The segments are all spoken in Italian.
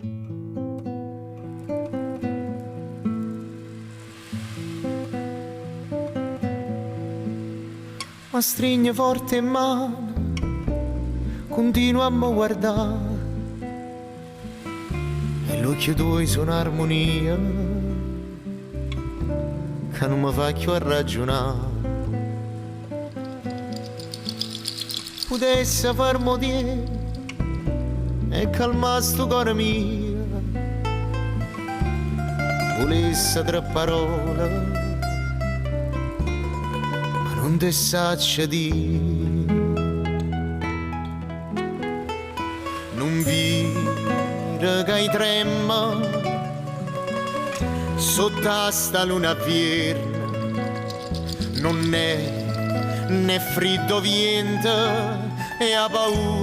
Ma stringe forte in mano, continua a mi guardare, e l'occhio tuoi sono armonia che non mi fa più a ragionare. Potesse farmo dire e calmare sto cuore mio, volesse tre parole ma non te saccia dire. Non vire che trema sotto a sta luna piena, non è né freddo niente e ha paura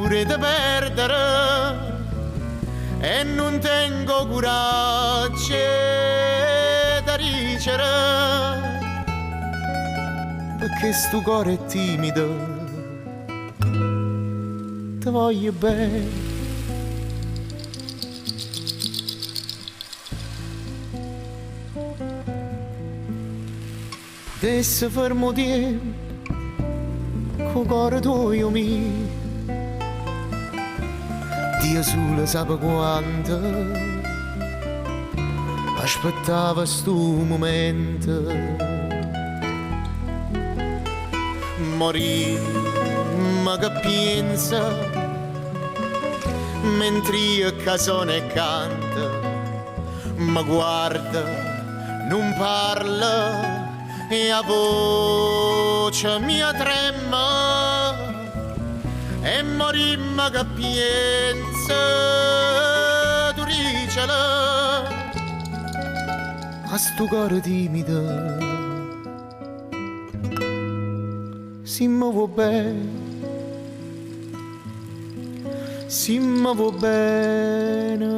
di perdere, e non tengo coraggio da ricere, perché sto cuore è timido, ti voglio bene. Potesse fermo tempo con cuore tuo mio, Dio solo sa quanto aspettava sto momento. Morì, ma che pensa, mentre io casone e canta, ma guarda, non parla, e a voce mia trema, e morimma che pensa tu ricela a sto cuore timido. Si mi vuoi bene, si mi vuoi bene.